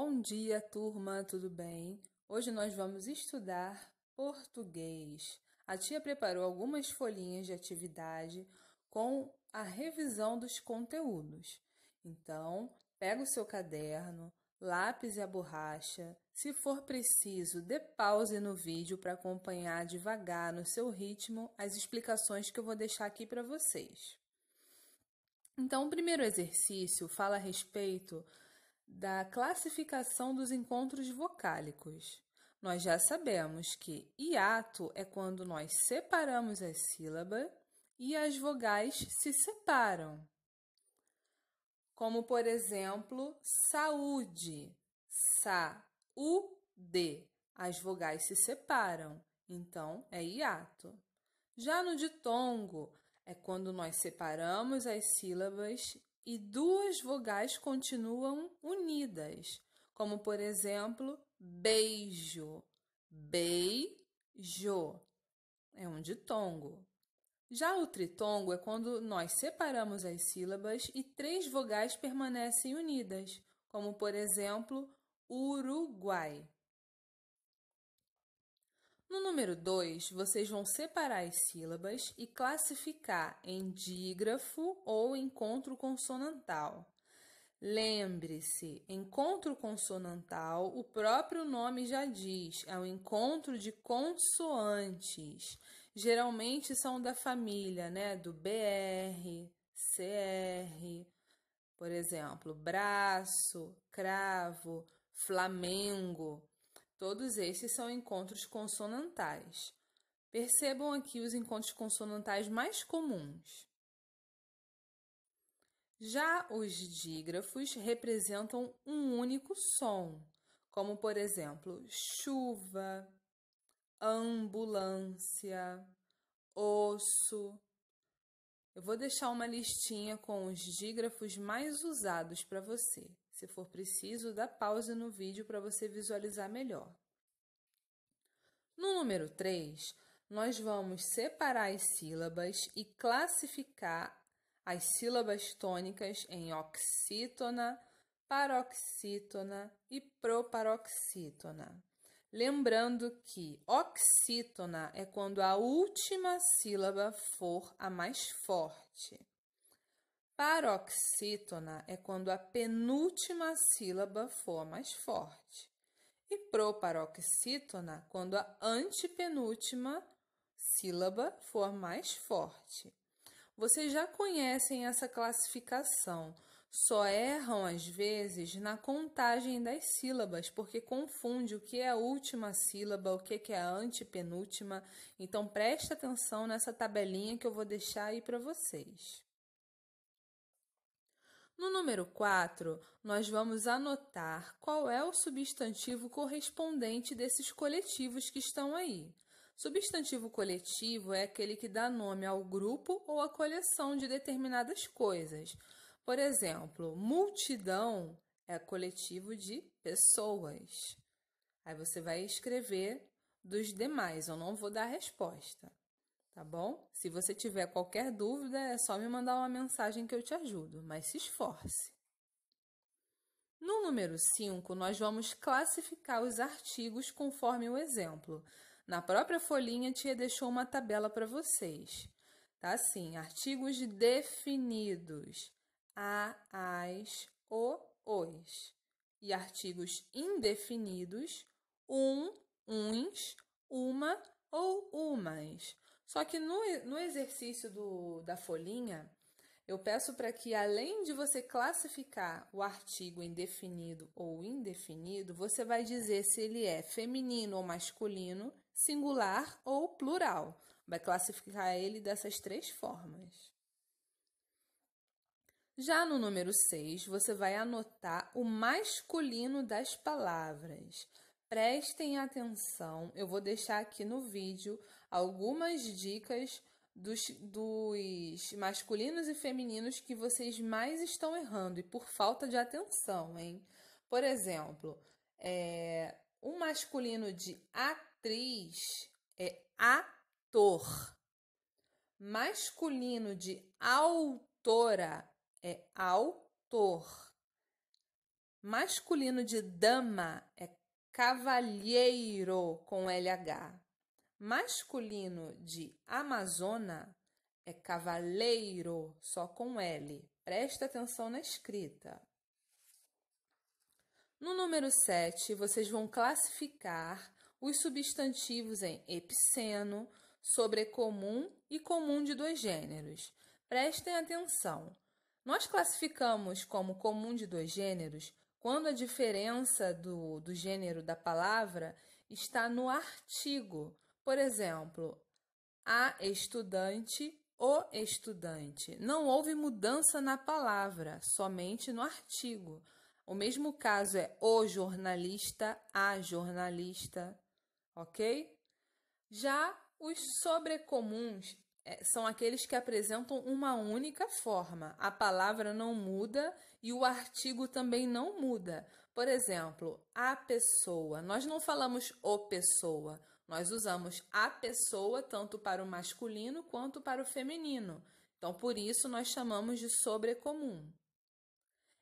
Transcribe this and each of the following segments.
Bom dia, turma, tudo bem? Hoje nós vamos estudar português. A tia preparou algumas folhinhas de atividade com a revisão dos conteúdos. Então, pega o seu caderno, lápis e a borracha. Se for preciso, dê pause no vídeo para acompanhar devagar, no seu ritmo, as explicações que eu vou deixar aqui para vocês. Então, o primeiro exercício fala a respeito da classificação dos encontros vocálicos. Nós já sabemos que hiato é quando nós separamos as sílabas e as vogais se separam. Como, por exemplo, saúde, sa-u-de. As vogais se separam, então é hiato. Já no ditongo, é quando nós separamos as sílabas e duas vogais continuam unidas, como, por exemplo, beijo, beijo, é um ditongo. Já o tritongo é quando nós separamos as sílabas e três vogais permanecem unidas, como, por exemplo, Uruguai. No número 2, vocês vão separar as sílabas e classificar em dígrafo ou encontro consonantal. Lembre-se, encontro consonantal, o próprio nome já diz, é um encontro de consoantes. Geralmente são da família, do BR, CR, por exemplo, braço, cravo, Flamengo. Todos esses são encontros consonantais. Percebam aqui os encontros consonantais mais comuns. Já os dígrafos representam um único som, como, por exemplo, chuva, ambulância, osso. Eu vou deixar uma listinha com os dígrafos mais usados para você. Se for preciso, dá pausa no vídeo para você visualizar melhor. No número 3, nós vamos separar as sílabas e classificar as sílabas tônicas em oxítona, paroxítona e proparoxítona. Lembrando que oxítona é quando a última sílaba for a mais forte. Paroxítona é quando a penúltima sílaba for a mais forte. E proparoxítona quando a antepenúltima sílaba for mais forte. Vocês já conhecem essa classificação, só erram às vezes na contagem das sílabas, porque confunde o que é a última sílaba, o que é a antepenúltima. Então, presta atenção nessa tabelinha que eu vou deixar aí para vocês. No número 4, nós vamos anotar qual é o substantivo correspondente desses coletivos que estão aí. Substantivo coletivo é aquele que dá nome ao grupo ou à coleção de determinadas coisas. Por exemplo, multidão é coletivo de pessoas. Aí você vai escrever dos demais, eu não vou dar a resposta. Tá bom? Se você tiver qualquer dúvida, é só me mandar uma mensagem que eu te ajudo, mas se esforce. No número 5, nós vamos classificar os artigos conforme o exemplo. Na própria folhinha, tia deixou uma tabela para vocês. Tá assim, artigos definidos, as, os. E artigos indefinidos, uns, uma ou umas. Só que no exercício da folhinha, eu peço para que, além de você classificar o artigo indefinido ou indefinido, você vai dizer se ele é feminino ou masculino, singular ou plural. Vai classificar ele dessas três formas. Já no número 6, você vai anotar o masculino das palavras. Prestem atenção, eu vou deixar aqui no vídeo algumas dicas dos masculinos e femininos que vocês mais estão errando e por falta de atenção, hein? Por exemplo, o masculino de atriz é ator. Masculino de autora é autor. Masculino de dama é cavalheiro com LH. Masculino de amazona é cavaleiro só com L. Presta atenção na escrita. No número 7, vocês vão classificar os substantivos em epiceno, sobrecomum e comum de dois gêneros. Prestem atenção. Nós classificamos como comum de dois gêneros quando a diferença do gênero da palavra está no artigo. Por exemplo, a estudante, o estudante. Não houve mudança na palavra, somente no artigo. O mesmo caso é o jornalista, a jornalista, ok? Já os sobrecomuns são aqueles que apresentam uma única forma. A palavra não muda e o artigo também não muda. Por exemplo, a pessoa. Nós não falamos o pessoa. Nós usamos a pessoa tanto para o masculino quanto para o feminino. Então, por isso, nós chamamos de sobrecomum.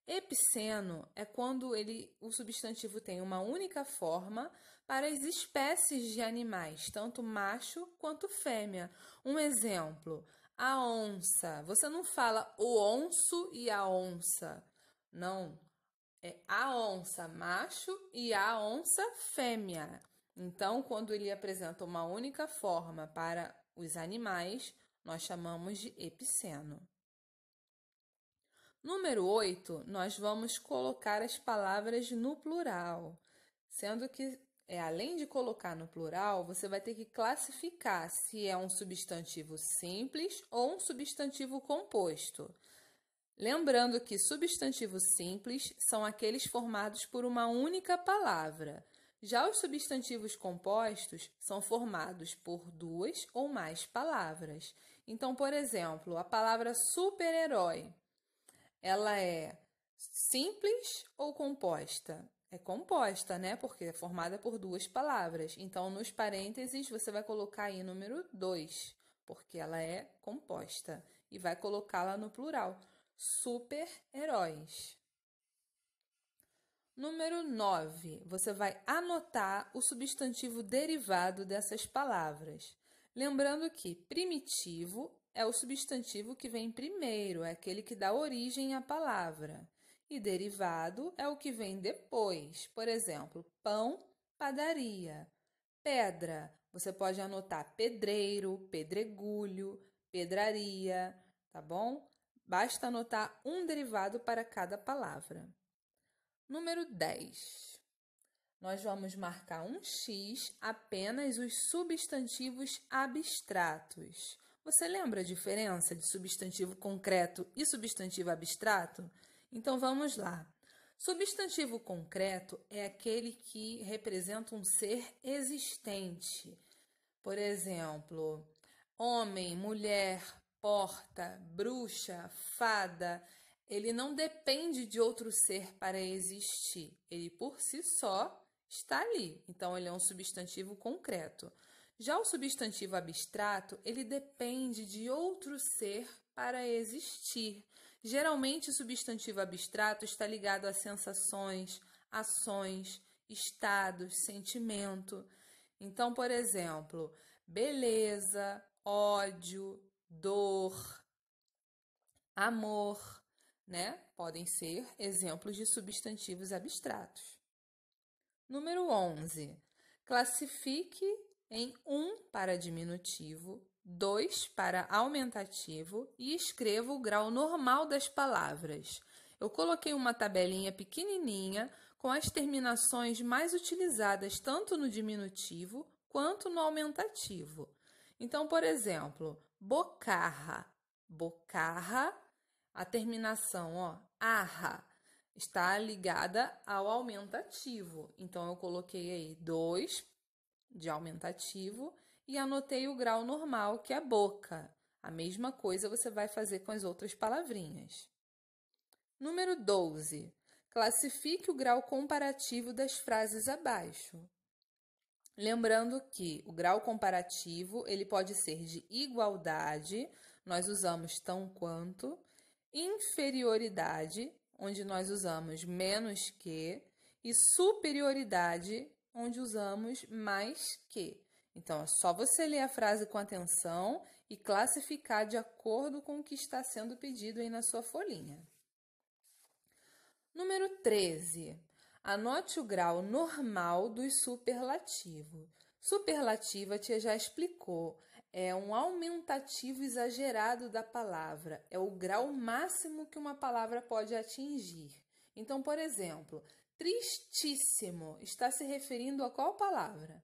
Epiceno é quando o substantivo tem uma única forma para as espécies de animais, tanto macho quanto fêmea. Um exemplo, a onça. Você não fala o onço e a onça. Não, é a onça macho e a onça fêmea. Então, quando ele apresenta uma única forma para os animais, nós chamamos de epiceno. Número 8, nós vamos colocar as palavras no plural, sendo que, além de colocar no plural, você vai ter que classificar se é um substantivo simples ou um substantivo composto. Lembrando que substantivos simples são aqueles formados por uma única palavra. Já os substantivos compostos são formados por duas ou mais palavras. Então, por exemplo, a palavra super-herói. Ela é simples ou composta? É composta, né? Porque é formada por duas palavras. Então, nos parênteses, você vai colocar aí número 2, porque ela é composta. E vai colocá-la no plural. Super-heróis. Número 9, você vai anotar o substantivo derivado dessas palavras. Lembrando que primitivo é o substantivo que vem primeiro, é aquele que dá origem à palavra. E derivado é o que vem depois. Por exemplo, pão, padaria. Pedra, você pode anotar pedreiro, pedregulho, pedraria, tá bom? Basta anotar um derivado para cada palavra. Número 10. Nós vamos marcar um X apenas os substantivos abstratos. Você lembra a diferença de substantivo concreto e substantivo abstrato? Então, vamos lá. Substantivo concreto é aquele que representa um ser existente. Por exemplo, homem, mulher, porta, bruxa, fada. Ele não depende de outro ser para existir. Ele, por si só, está ali. Então, ele é um substantivo concreto. Já o substantivo abstrato, ele depende de outro ser para existir. Geralmente, o substantivo abstrato está ligado a sensações, ações, estados, sentimento. Então, por exemplo, beleza, ódio, dor, amor, né? Podem ser exemplos de substantivos abstratos. Número 11. Classifique em 1 para diminutivo, 2 para aumentativo e escreva o grau normal das palavras. Eu coloquei uma tabelinha pequenininha com as terminações mais utilizadas tanto no diminutivo quanto no aumentativo. Então, por exemplo, bocarra. Bocarra, a terminação, arra, está ligada ao aumentativo. Então, eu coloquei aí 2 de aumentativo e anotei o grau normal, que é boca. A mesma coisa você vai fazer com as outras palavrinhas. Número 12. Classifique o grau comparativo das frases abaixo. Lembrando que o grau comparativo ele pode ser de igualdade, nós usamos tão quanto, inferioridade, onde nós usamos menos que, e superioridade, onde usamos mais que. Então, é só você ler a frase com atenção e classificar de acordo com o que está sendo pedido aí na sua folhinha. Número 13. Anote o grau normal dos superlativos. Superlativo, a tia já explicou, é um aumentativo exagerado da palavra, é o grau máximo que uma palavra pode atingir. Então, por exemplo, tristíssimo está se referindo a qual palavra?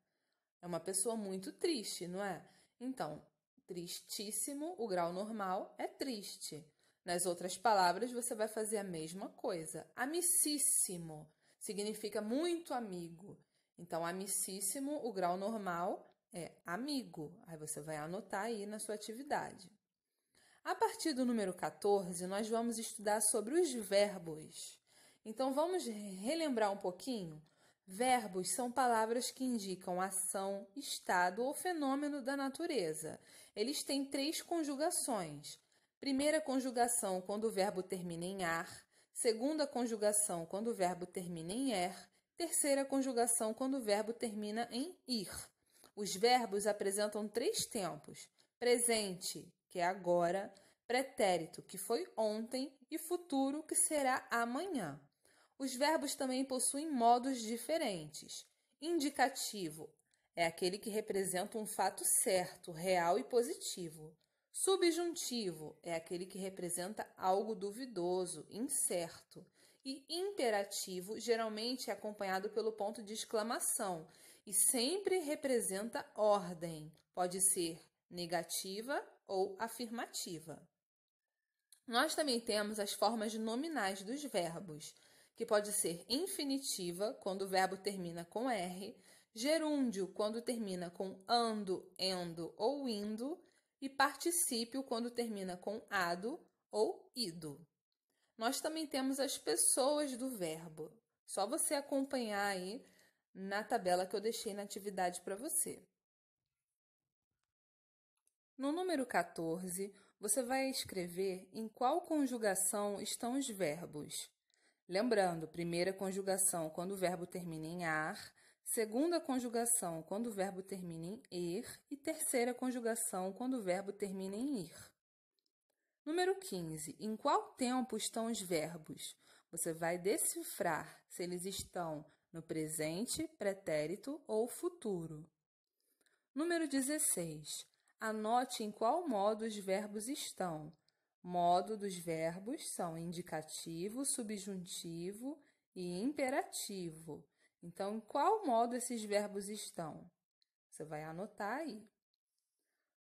É uma pessoa muito triste, não é? Então, tristíssimo, o grau normal é triste. Nas outras palavras, você vai fazer a mesma coisa. Amicíssimo significa muito amigo. Então, amicíssimo, o grau normal é amigo. Aí você vai anotar aí na sua atividade. A partir do número 14, nós vamos estudar sobre os verbos. Então, vamos relembrar um pouquinho? Verbos são palavras que indicam ação, estado ou fenômeno da natureza. Eles têm 3 conjugações. Primeira conjugação, quando o verbo termina em ar. Segunda conjugação, quando o verbo termina em er. Terceira conjugação, quando o verbo termina em ir. Os verbos apresentam 3 tempos. Presente, que é agora. Pretérito, que foi ontem. E futuro, que será amanhã. Os verbos também possuem modos diferentes. Indicativo é aquele que representa um fato certo, real e positivo. Subjuntivo é aquele que representa algo duvidoso, incerto. E imperativo geralmente é acompanhado pelo ponto de exclamação e sempre representa ordem. Pode ser negativa ou afirmativa. Nós também temos as formas nominais dos verbos, que pode ser infinitiva, quando o verbo termina com R, gerúndio, quando termina com ando, endo ou indo, e particípio, quando termina com ado ou ido. Nós também temos as pessoas do verbo. Só você acompanhar aí na tabela que eu deixei na atividade para você. No número 14, você vai escrever em qual conjugação estão os verbos. Lembrando, primeira conjugação quando o verbo termina em ar, segunda conjugação quando o verbo termina em er e terceira conjugação quando o verbo termina em ir. Número 15. Em qual tempo estão os verbos? Você vai decifrar se eles estão no presente, pretérito ou futuro. Número 16. Anote em qual modo os verbos estão. Modo dos verbos são indicativo, subjuntivo e imperativo. Então, em qual modo esses verbos estão? Você vai anotar aí.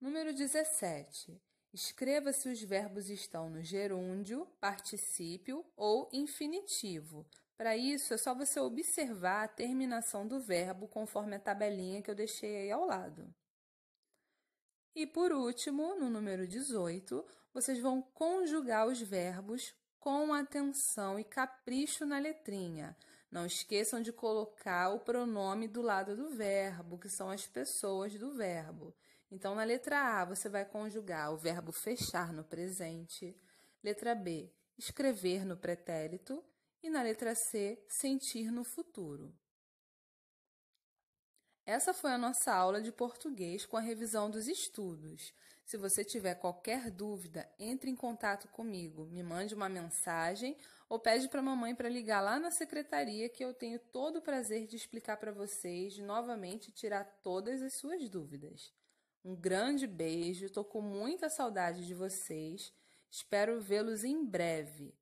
Número 17. Escreva se os verbos estão no gerúndio, particípio ou infinitivo. Para isso, é só você observar a terminação do verbo conforme a tabelinha que eu deixei aí ao lado. E, por último, no número 18, vocês vão conjugar os verbos com atenção e capricho na letrinha. Não esqueçam de colocar o pronome do lado do verbo, que são as pessoas do verbo. Então, na letra A, você vai conjugar o verbo fechar no presente. Letra B, escrever no pretérito. E na letra C, sentir no futuro. Essa foi a nossa aula de português com a revisão dos estudos. Se você tiver qualquer dúvida, entre em contato comigo, me mande uma mensagem ou pede para a mamãe para ligar lá na secretaria que eu tenho todo o prazer de explicar para vocês, novamente tirar todas as suas dúvidas. Um grande beijo, estou com muita saudade de vocês, espero vê-los em breve.